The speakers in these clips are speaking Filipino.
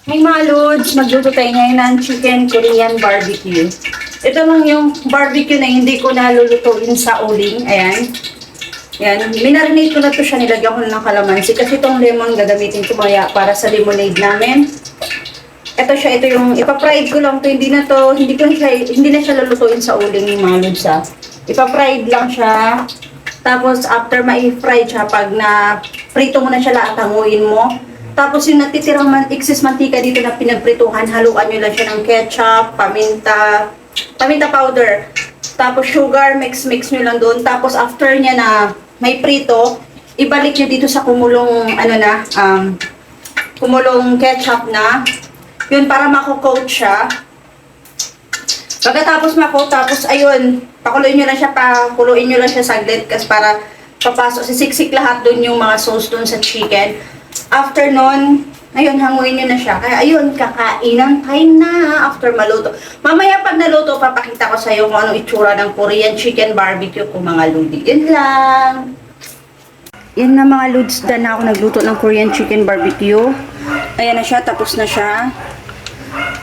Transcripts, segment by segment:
Hey mga lods, magluto tayo ngayon ng chicken Korean barbecue. Ito lang yung barbecue na hindi ko nalulutuin sa uling. Ayan. Yan. Minarinate ko na to siya. Nilagyan ko na ng kalamansi. Kasi itong lemon gagamitin ko maya para sa lemonade namin. Ito siya. Ito yung ipapride ko lang to. Hindi na siya lulutuin sa uling yung mga lods ha. Ipapride lang siya. Tapos after ma-fry siya, pag na prito mo na siya lahat, hanguin mo. Tapos yung natitirang excess mantika dito na pinagprituhan, haluan nyo lang siya ng ketchup, paminta powder, tapos sugar, mix nyo lang doon. Tapos after niya na may prito, ibalik nyo dito sa kumulong, kumulong ketchup na. Yun, para mako-coat siya. Pagkatapos mako, tapos ayun, pakuluin nyo lang siya saglit, kasi para papasok, sisiksik lahat doon yung mga sauce doon sa chicken. After nun, ayun, hanguin nyo na siya. Kaya ayun, kakainang time na after maluto. Mamaya pag naluto, papakita ko sa iyo kung anong itsura ng Korean chicken barbecue ko mga ludi. Yun lang. Yan na mga lods, done na ako nagluto ng Korean chicken barbecue. Ayan na siya, tapos na siya.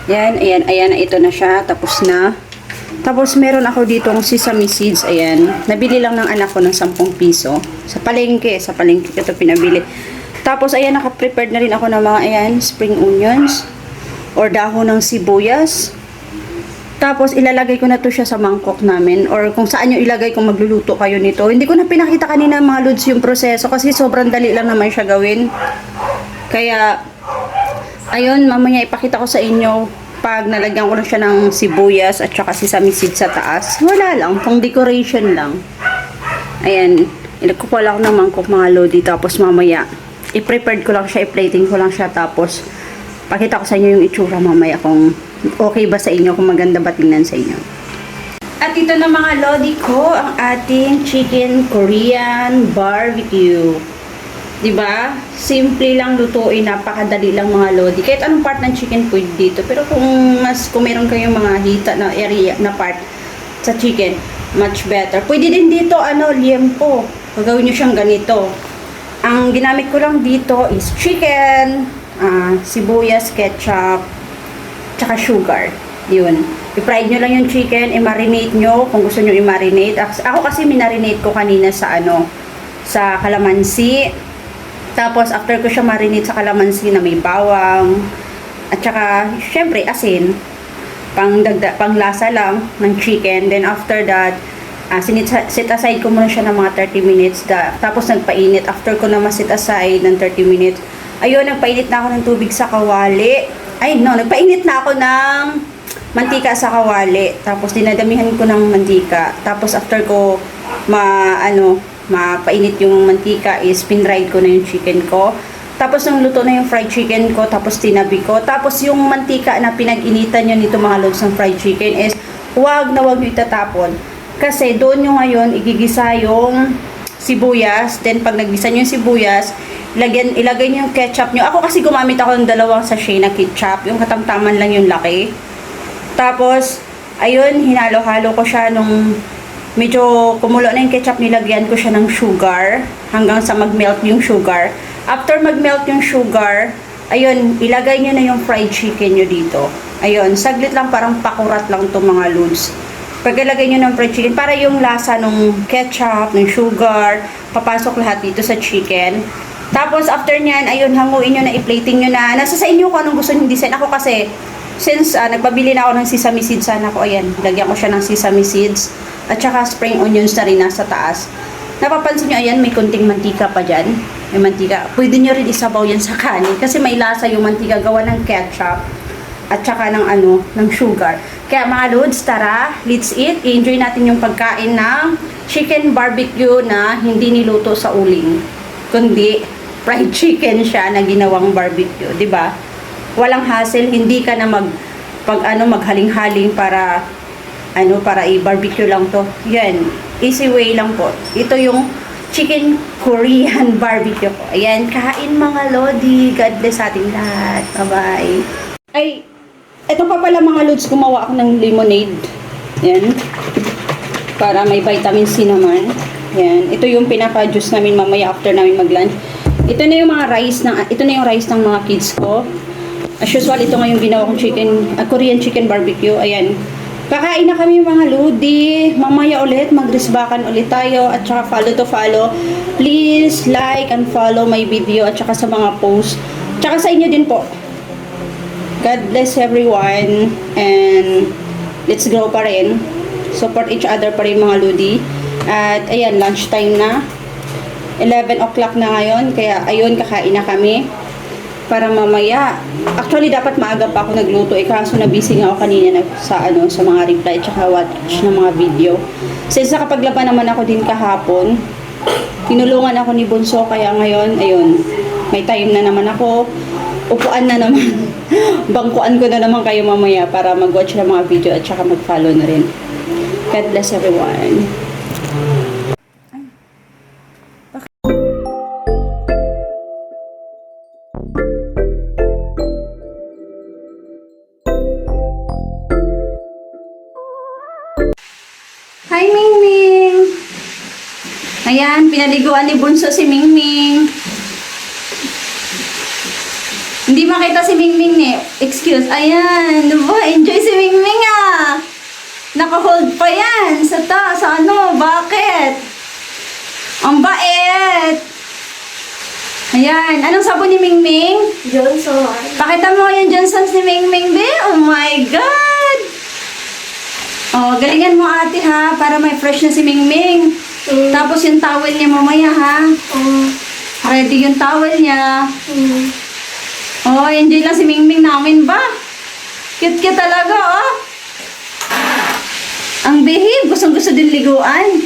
Ayan, ito na siya, tapos na. Tapos meron ako ditong sesame seeds, ayan. Nabili lang ng anak ko ng 10 piso. Sa palengke ito pinabili. Tapos, ayan, naka-prepared na rin ako ng mga, ayan, spring onions or dahon ng sibuyas. Tapos, ilalagay ko na to siya sa mangkok namin or kung saan nyo ilagay kung magluluto kayo nito. Hindi ko na pinakita kanina mga lods yung proseso kasi sobrang dali lang naman siya gawin. Kaya, ayun, mamaya ipakita ko sa inyo pag nalagyan ko na siya ng sibuyas at saka sesame seeds sa taas. Wala lang, pang decoration lang. Ayan, ilagkukuha lang ako ng mangkok mga lodi. Tapos, mamaya, i-prepared ko lang siya, i-plating ko lang siya, tapos pakita ko sa inyo yung itsura mamaya kung okay ba sa inyo, kung maganda ba tingnan sa inyo. At ito na mga lodi ko, ang ating chicken Korean barbecue. Diba? Simple lang lutuin, napakadali lang mga lodi. Kahit anong part ng chicken pwede dito, pero kung meron kayong mga hita na area na part sa chicken, much better. Pwede din dito, liempo. Gagawin nyo siyang ganito. Ang ginamit ko lang dito is chicken, sibuyas, ketchup, tsaka sugar. Yun. I-fried nyo lang yung chicken, i-marinate nyo kung gusto nyo i-marinate. Ako kasi minarinate ko kanina sa sa kalamansi. Tapos after ko siya marinate sa kalamansi na may bawang, at saka syempre asin, pang lasa lang ng chicken. Then after that, set aside ko muna siya ng mga 30 minutes. Tapos nagpainit. After ko na set aside ng 30 minutes, ayun, nagpainit na ako ng tubig sa kawali. Nagpainit na ako ng mantika sa kawali. Tapos dinadamihan ko ng mantika. Tapos after ko mapainit yung mantika is pinride ko na yung chicken ko. Tapos nang luto na yung fried chicken ko, tapos tinabi ko. Tapos yung mantika na pinag-initan nyo nito mga loads ng fried chicken is wag nyo itatapon. Kasi doon nyo ngayon igigisa yung sibuyas. Then pag naggisa nyo yung sibuyas, ilagay nyo yung ketchup nyo. Ako kasi gumamit ako ng 2 sachet na ketchup. Yung katamtaman lang yung laki. Tapos, ayun, hinalo-halo ko siya nung medyo kumulo na yung ketchup. Nilagyan ko siya ng sugar hanggang sa mag-melt yung sugar. After mag-melt yung sugar, ayun, ilagay nyo na yung fried chicken nyo dito. Ayun, saglit lang, parang pakurat lang to mga lods. Pagkalagay nyo ng fried chicken, para yung lasa ng ketchup, ng sugar, papasok lahat dito sa chicken. Tapos, after nyan, ayun, hanguin nyo na, i-plating nyo na. Nasa sa inyo kung anong gusto nyo design. Ako kasi, since nagpabili na ako ng sesame seeds, sana ko, ayan, lagyan ko siya ng sesame seeds. At saka spring onions na rin nasa taas. Napapansin nyo, ayan, may kunting mantika pa dyan. May mantika. Pwede nyo rin isabaw yan sa kanin. Kasi may lasa yung mantika gawa ng ketchup. At saka ng sugar. Kaya mga lods, tara, let's eat. I-enjoy natin yung pagkain ng chicken barbecue na hindi niluto sa uling. Kundi fried chicken siya na ginawang barbecue, 'di ba? Walang hassle, hindi ka na maghaling-haling para i-barbecue lang to. Yan, easy way lang po. Ito yung chicken Korean barbecue ko. Ayan, kain mga lodi. God bless ating lahat. Bye-bye. Ay, ito pa pala mga lods, gumawa ako ng lemonade. Yan. Para may vitamin C naman. Yan. Ito yung pinaka-juice namin mamaya after namin mag-lunch. Ito na yung rice ng mga kids ko. As usual, ito nga yung ginawa kong Korean chicken barbecue. Ayan. Kakain na kami mga lodi. Mamaya ulit, mag-risbakan ulit tayo. At saka follow to follow. Please like and follow my video. At saka sa mga posts. Tsaka sa inyo din po. God bless everyone. And let's grow pa rin. Support each other pa rin mga lodi. At ayan, lunchtime na. 11 o'clock na ngayon. Kaya ayun, kakain na kami. Para mamaya, actually dapat maaga pa ako nagluto kaso na busy nga ako kanina sa mga reply tsaka watch ng mga video. Since nakapaglaban naman ako din kahapon, tinulungan ako ni Bunso kaya ngayon, ayun, may time na naman ako, upuan na naman, bangkuan ko na naman kayo mamaya para mag-watch ng mga video at saka mag-follow na rin. God bless everyone. Hi, Mingming! Ayan, pinaliguan ni Bunso si Mingming. Hindi makita si Mingming eh. Excuse. Ayan, diba? Enjoy si Mingming ah! Naka-hold pa yan sa bakit? Ang bait! Ayan, anong sabon ni Mingming? Johnson. Pakita mo yung Johnson's ni Mingming, be. Oh my God! Oh, galingan mo ate ha, para may fresh na si Mingming. Tapos yung towel niya mamaya ha. Ready yung towel niya. Oh, enjoy lang si Mingming namin ba? Cute talaga oh. Ang behave, gustong gusto din liguan.